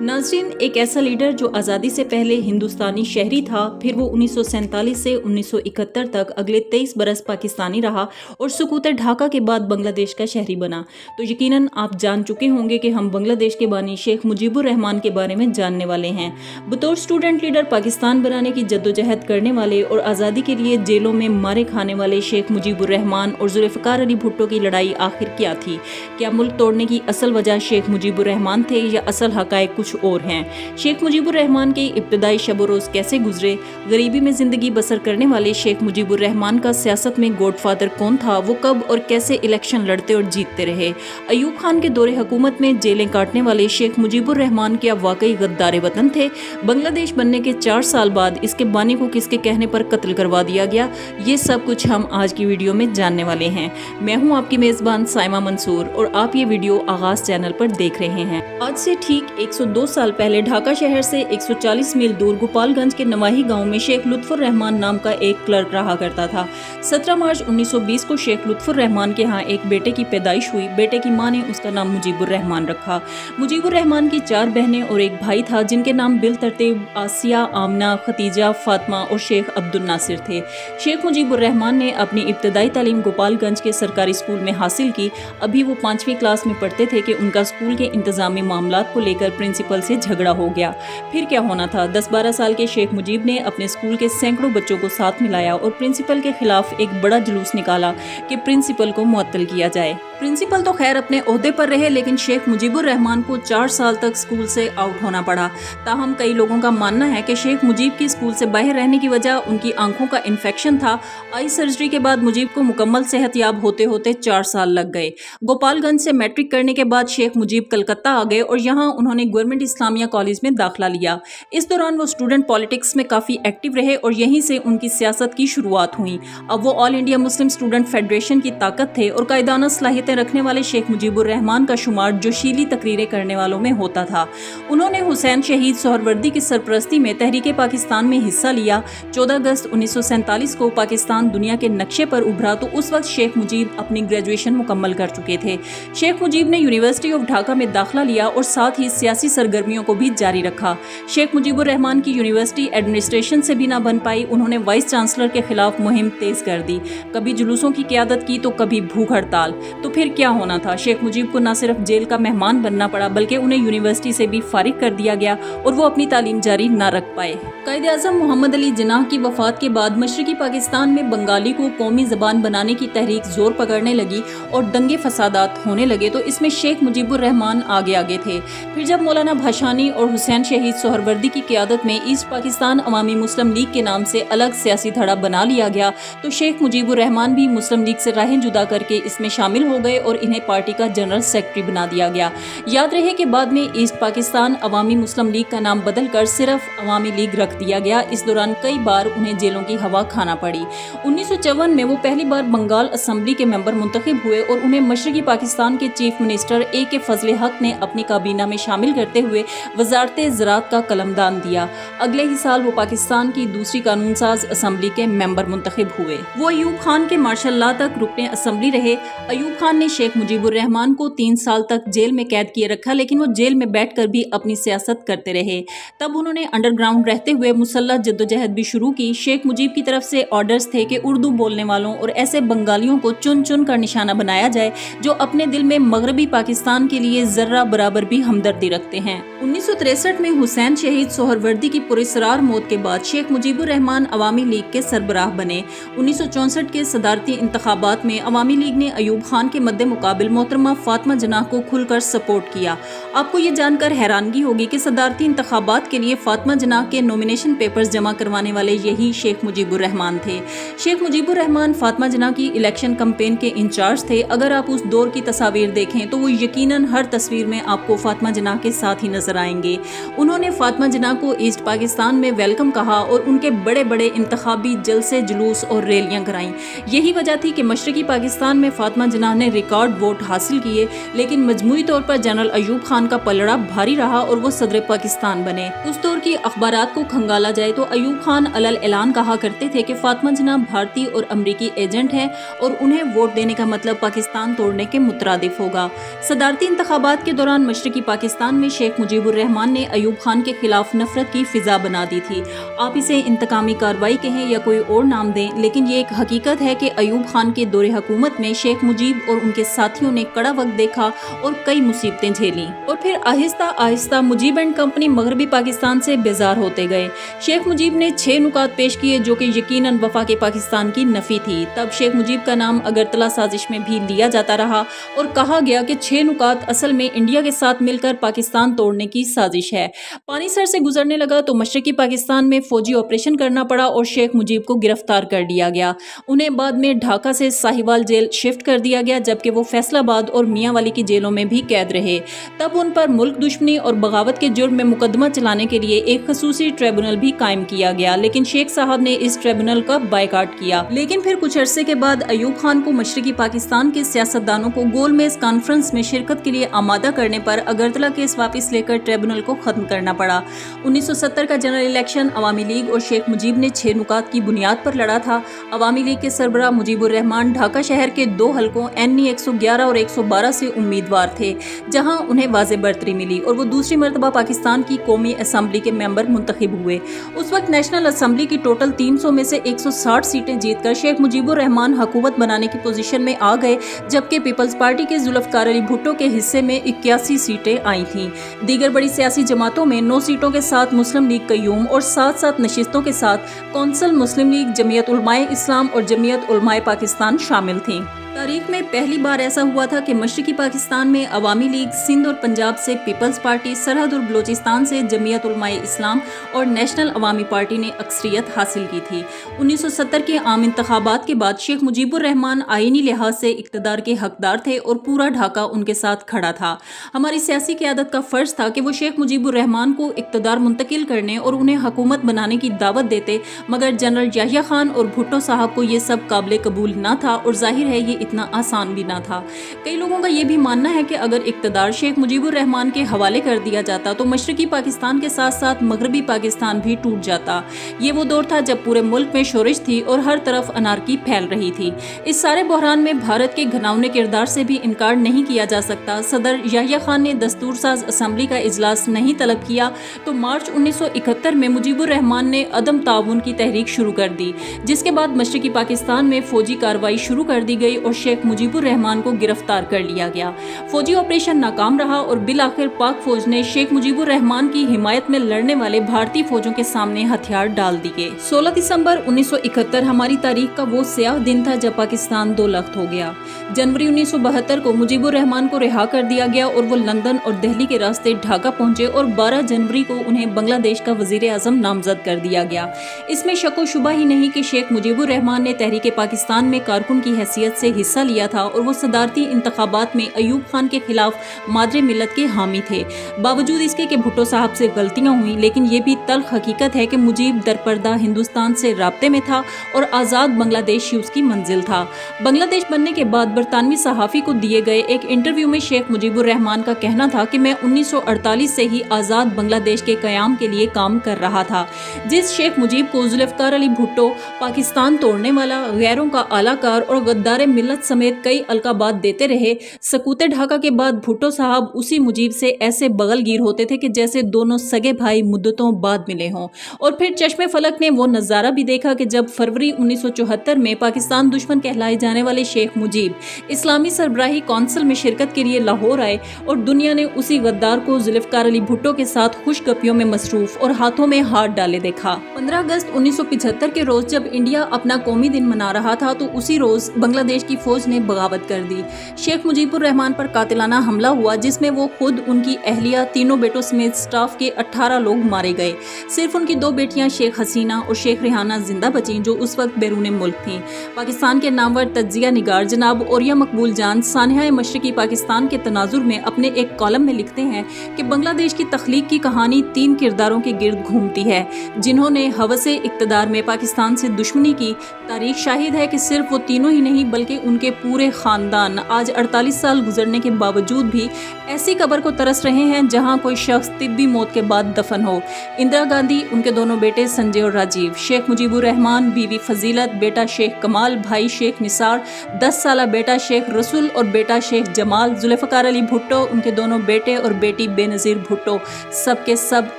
नाज़रीन, एक ऐसा लीडर जो आज़ादी से पहले हिंदुस्तानी शहरी था, फिर वो 1947 से 1971 तक अगले 23 बरस पाकिस्तानी रहा और सुकूत ढाका के बाद बांग्लादेश का शहरी बना। तो यकीनन आप जान चुके होंगे कि हम बांग्लादेश के बानी शेख मुजीबुर रहमान के बारे में जानने वाले हैं। बतौर स्टूडेंट लीडर पाकिस्तान बनाने की जद्दोजहद करने वाले और आज़ादी के लिए जेलों में मारे खाने वाले शेख मुजीबुर रहमान और जुल्फ़िकार अली भुट्टो की लड़ाई आखिर क्या थी? क्या मुल्क तोड़ने की असल वजह शेख मुजीबुर रहमान थे या असल हक़ाइक़ कुछ और हैं? शेख मुजीबुर रहमान के इब्तदाई शब रोज़ कैसे गुजरे? गरीबी में ज़िंदगी बसर करने वाले शेख मुजीबुर रहमान का सियासत में गॉडफादर कौन था? वो कब और कैसे इलेक्शन लड़ते और जीतते रहे? अयूब खान के दौरे हुकूमत में जेलें काटने वाले शेख मुजीबुर रहमान क्या वाकई गद्दार वतन थे? बांग्लादेश बनने के 4 साल बाद इसके बानी को किसके कहने पर कत्ल करवा दिया गया? ये सब कुछ हम आज की वीडियो में जानने वाले हैं। मैं हूँ आपकी मेज़बान साइमा मंसूर और आप ये वीडियो आगाज़ चैनल पर देख रहे हैं। आज से ठीक 102 साल पहले ढाका शहर से 140 मील दूर गोपालगंज के नवाही गांव में शेख लुत्फुर रहमान नाम का एक क्लर्क रहा करता था। 17 मार्च 1920 को शेख लुत्फुर रहमान के यहाँ एक बेटे की पैदाइश हुई। बेटे की माँ ने उसका नाम मुजीबुर रहमान रखा। मुजीबुर रहमान की 4 बहनें और एक भाई था जिनके नाम बिल तरतीब आसिया, आमना, खतीजा, फातिमा और शेख अब्दुल नासिर थे। शेख मुजीबुर रहमान ने अपनी इब्तदाई तालीम गोपालगंज के सरकारी स्कूल में हासिल की। अभी वो 5वीं क्लास में पढ़ते थे कि उनका स्कूल के इंतजामी मामलात को लेकर प्रिंसिपल से झगड़ा हो गया। फिर क्या होना था? 10-12 साल के शेख मुजीब ने अपने स्कूल के सैकड़ों बच्चों को साथ मिलाया और प्रिंसिपल के खिलाफ एक बड़ा जुलूस निकाला कि प्रिंसिपल को मुअत्तल किया जाए। प्रिंसिपल तो खैर अपने ओहदे पर रहे, लेकिन शेख मुजीबुर रहमान को 4 साल तक स्कूल से आउट होना पड़ा। ताहम कई लोगों का मानना है कि शेख मुजीब की स्कूल से बाहर रहने की वजह उनकी आंखों का इन्फेक्शन था। आई सर्जरी के बाद मुजीब को मुकम्मल सेहतयाब होते होते 4 साल लग गए। गोपालगंज से मैट्रिक करने के बाद शेख मुजीब कलकत्ता आ गए और यहाँ उन्होंने गवर्नमेंट इस्लामिया कॉलेज में दाखिला लिया। इस दौरान वो स्टूडेंट पॉलिटिक्स में काफ़ी एक्टिव रहे और यहीं से उनकी सियासत की शुरुआत हुई। अब वो all India Muslim student federation की ताकत थे और कायदाना सलाहियतें रखने वाले शेख मुजीबुर रहमान का शुमार जोशीली तकरीरें करने वालों में होता था। उन्होंने हुसैन शहीद सोहरवर्दी की सरपरस्ती में तहरीके पाकिस्तान में हिस्सा लिया। 14 अगस्त 1947 को पाकिस्तान दुनिया के नक्शे पर उभरा तो उस वक्त शेख मुजीब अपनी ग्रेजुएशन मुकम्मल कर चुके थे। शेख मुजीब ने यूनिवर्सिटी ऑफ ढाका में दाखिला लिया और साथ ही सियासी सरगर्मियों को भी जारी रखा। शेख मुजीबुर रहमान की यूनिवर्सिटी एडमिनिस्ट्रेशन से भी ना बन पाई। उन्होंने वाइस चांसलर के खिलाफ मुहिम तेज कर दी। कभी जुलूसों की क़यादत की तो कभी भूख हड़ताल। तो फिर क्या होना था? शेख मुजीब को न सिर्फ जेल का मेहमान बनना पड़ा बल्कि उन्हें यूनिवर्सिटी से भी फारिग कर दिया गया और वो अपनी तालीम जारी न रख पाए। कायद-ए-आज़म मोहम्मद अली जिन्नाह की वफात के बाद मशरकी पाकिस्तान में बंगाली को कौमी ज़बान बनाने की तहरीक जोर पकड़ने लगी और दंगे फसादात होने लगे तो इसमें शेख मुजीबुर रहमान आगे थे। फिर जब मौलाना भाषानी और हुसैन शहीद सोहरवर्दी की क़यादत में ईस्ट पाकिस्तान अवामी मुस्लिम लीग के नाम से अलग सियासी धड़ा बना लिया गया तो शेख मुजीबुर रहमान भी मुस्लिम लीग से राहें जुदा करके इसमें शामिल हो गए और इन्हें पार्टी का जनरल सेक्रेटरी बना दिया गया। याद रहे कि बाद में ईस्ट पाकिस्तान अवामी मुस्लिम लीग का नाम बदलकर सिर्फ अवामी लीग रख दिया गया। इस दौरान कई बार उन्हें जेलों की हवा खाना पड़ी। 1954 में वो पहली बार बंगाल असम्बली के मेंबर मुंतखब हुए और उन्हें मशरकी पाकिस्तान के चीफ मिनिस्टर ए.के. फजल हक ने अपनी काबीना में शामिल करते हुए वजारत ज़राअत का कलमदान दिया। अगले ही साल वो पाकिस्तान की दूसरी कानून साज असम्बली के मेंबर मुंतखब हुए। वो अयूब खान के मार्शल लॉ तक रुकने असम्बली रहे। अयूब खान ने शेख मुजीबुर रहमान को 3 साल तक जेल में कैद किए रखा, लेकिन वो जेल में बैठकर भी अपनी सियासत करते रहे। तब उन्होंने अंडरग्राउंड रहते हुए मुसल्लह जद्दोजहद भी शुरू की। शेख मुजीब की तरफ से ऑर्डर्स थे कि उर्दू बोलने वालों और ऐसे बंगालियों को चुन चुन कर निशाना बनाया जाए जो अपने दिल में मगरबी पाकिस्तान के लिए जर्रा बराबर भी हमदर्दी रखते हैं। 1963 में हुसैन शहीद सोहरवर्दी की पुरस्रार मौत के बाद शेख मुजीबुर रहमान अवामी लीग के सरबराह बने। 1964 के सदारती इंतखाबात में अवामी लीग ने अयूब खान के मद्दे मुकाबिल मोहतरमा फातिमा जिन्नाह को खुलकर सपोर्ट किया। आपको ये जानकर हैरानगी होगी कि सदारती इंतखाबात के लिए फातिमा जिन्नाह के नॉमिनेशन पेपर्स जमा करवाने वाले यही शेख मुजीबुर रहमान थे। शेख मुजीबुर रहमान फातिमा जिन्नाह की इलेक्शन कैंपेन के इंचार्ज थे। अगर आप उस दौर की तस्वीर देखें तो वो यकीनन हर तस्वीर में आपको फातिमा जिन्नाह के साथ ही नजर आएंगे। उन्होंने फातिमा जिन्नाह को ईस्ट पाकिस्तान में वेलकम कहा और उनके बड़े बड़े इंतखाबी जलसे, जुलूस और रैलियां कराईं। यही वजह थी कि मशरकी पाकिस्तान में फातिमा जिन्नाह ने रिकॉर्ड वोट हासिल किए, लेकिन मजमूई तौर पर जनरल अयूब खान का पलड़ा भारी रहा और वो सदर पाकिस्तान बने। उस दौर की अखबारात को खंगाला जाए तो अयूब खान अलल ऐलान कहा करते थे कि फातिमा जिन्नाह भारतीय और अमरीकी एजेंट हैं और उन्हें वोट देने का मतलब पाकिस्तान तोड़ने के मुतरादिफ होगा। सदारती इंतखाबात के दौरान मशरकी पाकिस्तान में शेख शेख मुजीब उर रहमान ने अयूब खान के खिलाफ नफरत की फिजा बना दी थी। आप इसे इंतकामी कार्रवाई कहें या कोई और नाम दें, लेकिन ये एक हकीकत है कि अयूब खान के दौरे हुकूमत में शेख मुजीब और उनके साथियों ने कड़ा वक्त देखा और कई मुसीबतें झेली और फिर आहिस्ता आहिस्ता मुजीब एंड कंपनी मगरबी पाकिस्तान से बेजार होते गए। शेख मुजीब ने 6 नुकात पेश किए जो कि यकीनन वफाक पाकिस्तान की नफी थी। तब शेख मुजीब का नाम अगरतला साजिश में भी लिया जाता रहा और कहा गया कि 6 नुकात असल में इंडिया के साथ मिलकर पाकिस्तान तोड़ने की साजिश है। पानी सर से गुजरने लगा तो मशरकी पाकिस्तान में फौजी ऑपरेशन करना पड़ा और शेख मुजीब को गिरफ्तार कर लिया गया। उन्हें बाद में ढाका से साहिवाल जेल शिफ्ट कर दिया गया, जबकि वो फैसलाबाद और मियांवाली की जेलों में भी कैद रहे। तब उन पर मुल्क दुश्मनी और बगावत के जुर्म में मुकदमा चलाने के लिए एक खसूसी ट्रिब्यूनल भी कायम किया गया, लेकिन शेख साहब ने इस ट्रिब्यूनल का बायकॉट किया। लेकिन फिर कुछ अरसे के बाद अयूब खान को मशरकी पाकिस्तान के सियासतदानों को गोलमेज कॉन्फ्रेंस में शिरकत के लिए आमादा करने पर अगरतला केस वापस लेकर ट्रिब्यूनल को खत्म करना पड़ा। 1970 का जनरल इलेक्शन अवामी लीग और शेख मुजीब ने 6 नुकात की बुनियाद पर लड़ा था। अवामी लीग के सरबराह मुजीब उर रहमान ढाका शहर के 2 हलकों NE 111 और 112 से उम्मीदवार थे, जहां उन्हें वाज़े बरतरी मिली और वो दूसरी मरतबा पाकिस्तान की कौमी असम्बली के मेंबर मुंतखब हुए। उस वक्त नेशनल असम्बली की टोटल 300 में से 160 सीटें जीतकर शेख मुजीब उर रहमान हुकूमत बनाने की पोजीशन में आ गए, जबकि पीपल्स पार्टी के जुल्फकार अली भुट्टो के हिस्से में 81 सीटें आई थीं। दीगर बड़ी सियासी जमातों में 9 सीटों के साथ मुस्लिम लीग कयूम और 7 नशिस्तों के साथ कौंसल मुस्लिम लीग, जमीयत उलमाए इस्लाम और जमीयत उलमाए पाकिस्तान शामिल थीं। तारीख में पहली बार ऐसा हुआ था कि मशरकी पाकिस्तान में अवामी लीग, सिंध और पंजाब से पीपल्स पार्टी, सरहद और बलोचिस्तान से जमीयत उलमाए इस्लाम और नेशनल अवामी पार्टी ने अक्सरियत हासिल की थी। 1970 के आम इंतखाबात के बाद शेख मुजीब उर रहमान आईनी लिहाज से इक़्तिदार के हकदार थे और पूरा ढाका उनके साथ खड़ा था। हमारी सियासी क़यादत का फ़र्ज़ था कि वो शेख मुजीब उर रहमान को इक़्तिदार मुंतकिल करने और उन्हें हुकूमत बनाने की दावत देते, मगर जनरल याहिया खान और भुट्टो साहब को ये सब काबिल कबूल ना था और जाहिर है ये इतना आसान भी ना था। कई लोगों का ये भी मानना है कि अगर इक़्तिदार शेख मुजीब उर रहमान के हवाले कर दिया जाता तो मशरकी पाकिस्तान के साथ साथ मगरबी पाकिस्तान भी टूट जाता। ये वो दौर था जब पूरे मुल्क में शोरिश थी और हर तरफ अनारकी फैल रही थी। इस सारे बहरान में भारत के घिनौने किरदार से भी इनकार नहीं किया जा सकता। सदर याहिया खान ने दस्तूर साज असम्बली का इजलास नहीं तलब किया तो मार्च 1971 में मुजीब उर रहमान ने अदम ताउन की तहरीक शुरू कर दी, जिसके बाद मशरकी पाकिस्तान में फौजी कार्रवाई शुरू कर दी गई और शेख मुजीब उर रहमान को गिरफ्तार कर लिया गया। फौजी ऑपरेशन नाकाम रहा और बिल आखिर पाक फौज ने शेख मुजीब उर रहमान की हिमायत में लड़ने वाले भारतीय फौजों के सामने हथियार डाल दिए। 16 दिसंबर 1971 हमारी तारीख का वो स्याह दिन था जब पाकिस्तान 2 लख्त हो गया। जनवरी 1972 को मुजीब उर रहमान को रिहा कर दिया गया और वो लंदन और दिल्ली के रास्ते ढाका पहुंचे और 12 जनवरी को उन्हें बांग्लादेश का वजीर आजम नामजद कर दिया गया। इसमें शक व शुबा ही नहीं कि शेख मुजीब उर रहमान ने तहरीक पाकिस्तान में कारकुन की हैसियत से हिस्सा लिया था और वो सदारती इंतखाबात में अयूब खान के खिलाफ मादरे मिल्लत के हामी थे। बावजूद इसके कि भुट्टो साहब से गलतियां हुई, लेकिन ये भी तल्ख हकीकत है कि मुजीब दरपर्दा हिंदुस्तान से राब्ते में था और आज़ाद बांग्लादेश ही उसकी मंजिल था। बांग्लादेश बनने के बाद बरतानवी सहाफ़ी को दिए गए एक इंटरव्यू में शेख मुजीब उर रहमान का कहना था कि मैं 1948 से ही आज़ाद बांग्लादेश के क़याम के लिए काम कर रहा था। जिस शेख मुजीब को जुल्फ़िकार अली भुट्टो पाकिस्तान तोड़ने वाला, गैरों का आलाकार और गद्दार मिल्लत समेत कई अलकाबात देते रहे, सकूते ढाका के बाद भुट्टो साहब उसी मुजीब से ऐसे बगलगीर होते थे कि जैसे दोनों सगे भाई मुद्दतों बाद मिले हों। और फिर चश्मे फलक ने वो नज़ारा भी देखा कि जब फरवरी 1974 में पाकिस्तान दुश्मन कहलाए जाने वाले शेख मुजीब इस्लामी सरबराही कौंसिल में शिरकत के लिए लाहौर आए और दुनिया ने उसी गद्दार को जुल्फ़िकार अली भुट्टो के साथ खुशगपियों में मसरूफ और हाथों में हाथ डाले देखा। 15 अगस्त 1975 के रोज जब इंडिया अपना कौमी दिन मना रहा था तो उसी रोज बांग्लादेश की फौज ने बगावत कर दी। शेख मुजीब उर रहमान पर कातिलाना हमला हुआ जिसमें वो खुद, उनकी अहलिया, तीनों बेटों समेत स्टाफ के 18 लोग मारे गए। सिर्फ उनकी 2 बेटियां शेख हसीना और शेख रेहाना जिंदा बची जो उस वक्त बैरून मुल्क थीं। पाकिस्तान के नामवर तज्जिया निगार जनाब औरिया मकबूल जान सानिया मशरकी पाकिस्तान के तनाजुर में अपने एक कॉलम में लिखते हैं कि बांग्लादेश की तख्लीक की कहानी 3 किरदारों के गिर्द घूमती है जिन्होंने हवसे इक़्तिदार में पाकिस्तान से दुश्मनी की। तारीख शाहिद है कि सिर्फ वो तीनों ही नहीं बल्कि ان کے پورے خاندان آج 48 سال گزرنے کے باوجود بھی ایسی قبر کو ترس رہے ہیں جہاں کوئی شخص طبی موت کے بعد دفن ہو۔ اندرا گاندھی، ان کے دونوں بیٹے سنجے اور راجیو، شیخ مجیب الرحمان، بیوی فضیلت، بیٹا شیخ کمال، بھائی شیخ نثار، 10 سالہ بیٹا شیخ رسول اور بیٹا شیخ جمال، ذوالفقار علی بھٹو، ان کے دونوں بیٹے اور بیٹی بے نظیر بھٹو، سب کے سب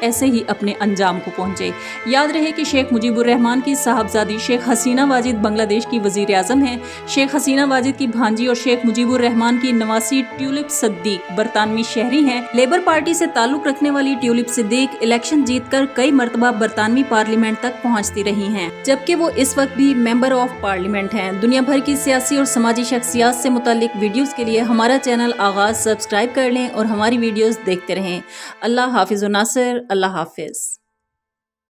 ایسے ہی اپنے انجام کو پہنچے۔ یاد رہے کہ شیخ مجیب الرحمان کی صاحبزادی شیخ حسینہ واجد بنگلہ دیش کی وزیر اعظم ہیں۔ شیخ حسینہ واجد کی بھانجی اور شیخ مجیب الرحمان کی نواسی ٹیولپ صدیق برطانوی شہری ہیں۔ لیبر پارٹی سے تعلق رکھنے والی ٹیولپ صدیق الیکشن جیت کر کئی مرتبہ برطانوی پارلیمنٹ تک پہنچتی رہی ہیں، جبکہ وہ اس وقت بھی ممبر آف پارلیمنٹ ہیں۔ دنیا بھر کی سیاسی اور سماجی شخصیات سے متعلق ویڈیوز کے لیے ہمارا چینل آغاز سبسکرائب کر لیں اور ہماری ویڈیوز دیکھتے رہیں۔ اللہ حافظ و ناصر، اللہ حافظ۔